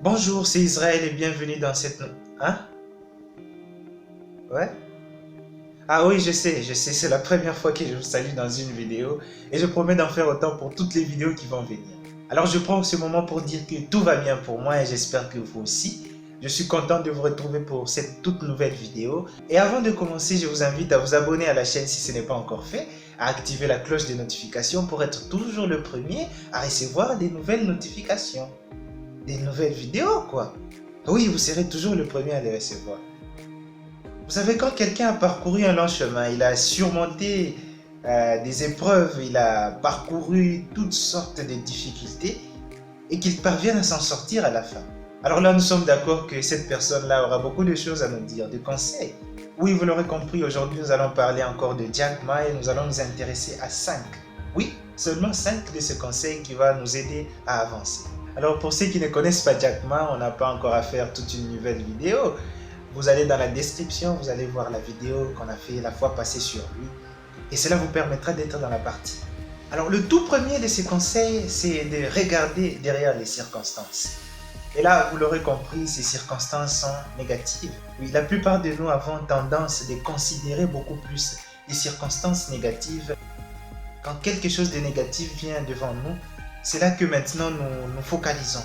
Bonjour, c'est Israël et bienvenue dans cette... Hein? Ouais? Ah oui, je sais, c'est la première fois que je vous salue dans une vidéo et je promets d'en faire autant pour toutes les vidéos qui vont venir. Alors je prends ce moment pour dire que tout va bien pour moi et j'espère que vous aussi. Je suis content de vous retrouver pour cette toute nouvelle vidéo. Et avant de commencer, je vous invite à vous abonner à la chaîne si ce n'est pas encore fait, à activer la cloche des notifications pour être toujours le premier à recevoir des nouvelles notifications. Des nouvelles vidéos, quoi. Oui, vous serez toujours le premier à les recevoir. Vous savez, quand quelqu'un a parcouru un long chemin, il a surmonté des épreuves, il a parcouru toutes sortes de difficultés et qu'il parvienne à s'en sortir à la fin. Alors là, nous sommes d'accord que cette personne-là aura beaucoup de choses à nous dire, de conseils. Oui, vous l'aurez compris, aujourd'hui, nous allons parler encore de Jack Ma et nous allons nous intéresser à 5. Oui, seulement 5 de ces conseils qui vont nous aider à avancer. Alors pour ceux qui ne connaissent pas Jack Ma, on n'a pas encore à faire toute une nouvelle vidéo. Vous allez dans la description, vous allez voir la vidéo qu'on a fait la fois passée sur lui. Et cela vous permettra d'être dans la partie. Alors le tout premier de ces conseils, c'est de regarder derrière les circonstances. Et là, vous l'aurez compris, ces circonstances sont négatives. Oui, la plupart de nous avons tendance de considérer beaucoup plus les circonstances négatives. Quand quelque chose de négatif vient devant nous, c'est là que maintenant nous nous focalisons.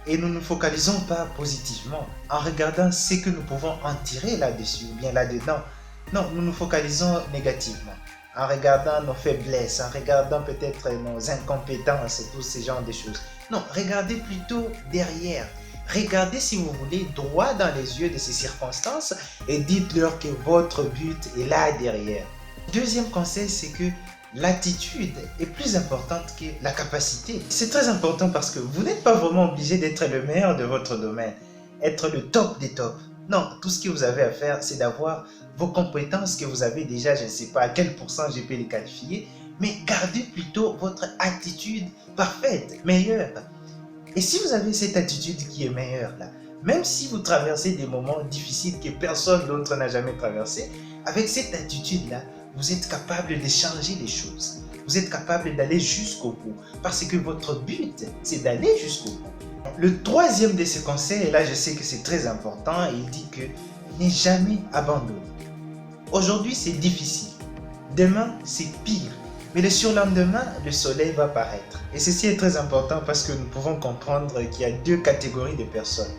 Et nous ne nous focalisons pas positivement en regardant ce que nous pouvons en tirer là-dessus ou bien là-dedans. Non, nous nous focalisons négativement en regardant nos faiblesses, en regardant peut-être nos incompétences et tous ces genres de choses. Non, regardez plutôt derrière. Regardez, si vous voulez, droit dans les yeux de ces circonstances et dites-leur que votre but est là derrière. Deuxième conseil, c'est que l'attitude est plus importante que la capacité. C'est très important parce que vous n'êtes pas vraiment obligé d'être le meilleur de votre domaine, être le top des tops. Non, tout ce que vous avez à faire, c'est d'avoir vos compétences que vous avez déjà, je ne sais pas à quel pourcent je peux les qualifier, mais gardez plutôt votre attitude parfaite, meilleure. Et si vous avez cette attitude qui est meilleure là, même si vous traversez des moments difficiles que personne d'autre n'a jamais traversé, avec cette attitude-là, vous êtes capable de changer les choses. Vous êtes capable d'aller jusqu'au bout. Parce que votre but, c'est d'aller jusqu'au bout. Le troisième de ces conseils, et là je sais que c'est très important, il dit que ne jamais abandonner. Aujourd'hui c'est difficile. Demain c'est pire. Mais le surlendemain, le soleil va paraître. Et ceci est très important parce que nous pouvons comprendre qu'il y a deux catégories de personnes.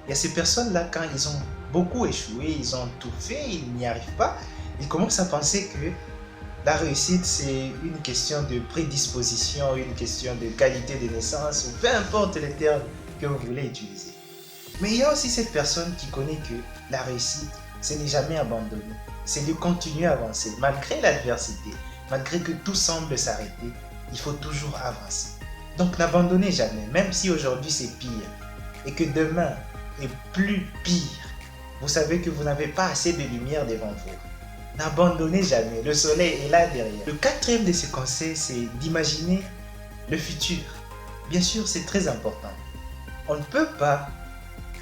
Il y a ces personnes-là, quand ils ont beaucoup échoué, ils ont tout fait, ils n'y arrivent pas, ils commencent à penser que la réussite, c'est une question de prédisposition, une question de qualité de naissance, ou peu importe les termes que vous voulez utiliser. Mais il y a aussi cette personne qui connaît que la réussite, ce n'est jamais abandonner, c'est de continuer à avancer, malgré l'adversité, malgré que tout semble s'arrêter, il faut toujours avancer. Donc n'abandonnez jamais, même si aujourd'hui c'est pire, et que demain est plus pire, vous savez que vous n'avez pas assez de lumière devant vous. N'abandonnez jamais, le soleil est là derrière. Le quatrième de ces conseils, c'est d'imaginer le futur. Bien sûr, c'est très important. On ne peut pas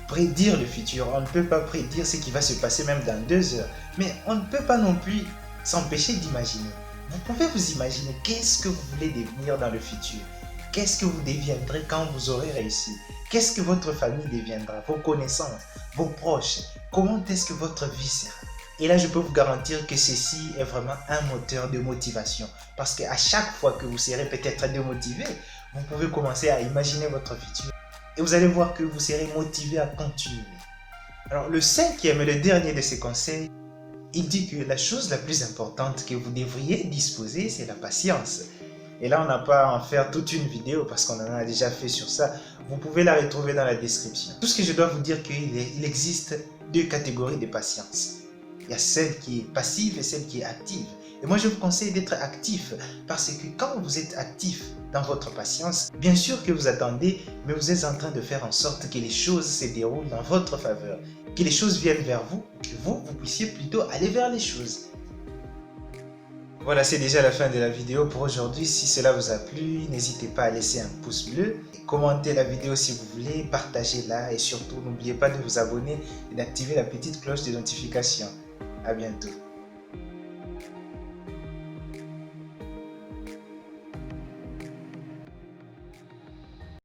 prédire le futur, on ne peut pas prédire ce qui va se passer même dans 2 heures, mais on ne peut pas non plus s'empêcher d'imaginer. Vous pouvez vous imaginer qu'est-ce que vous voulez devenir dans le futur. Qu'est-ce que vous deviendrez quand vous aurez réussi? Qu'est-ce que votre famille deviendra? Vos connaissances, vos proches? Comment est-ce que votre vie sera? Et là, je peux vous garantir que ceci est vraiment un moteur de motivation. Parce qu'à chaque fois que vous serez peut-être démotivé, vous pouvez commencer à imaginer votre futur. Et vous allez voir que vous serez motivé à continuer. Alors, le cinquième et le dernier de ces conseils, il dit que la chose la plus importante que vous devriez disposer, c'est la patience. Et là, on n'a pas à en faire toute une vidéo parce qu'on en a déjà fait sur ça. Vous pouvez la retrouver dans la description. Tout ce que je dois vous dire, qu'il existe 2 catégories de patience. Il y a celle qui est passive et celle qui est active. Et moi, je vous conseille d'être actif parce que quand vous êtes actif dans votre patience, bien sûr que vous attendez, mais vous êtes en train de faire en sorte que les choses se déroulent dans votre faveur, que les choses viennent vers vous, que vous puissiez plutôt aller vers les choses. Voilà, c'est déjà la fin de la vidéo pour aujourd'hui. Si cela vous a plu, n'hésitez pas à laisser un pouce bleu, commentez la vidéo si vous voulez, partagez-la et surtout n'oubliez pas de vous abonner et d'activer la petite cloche de notification. À bientôt.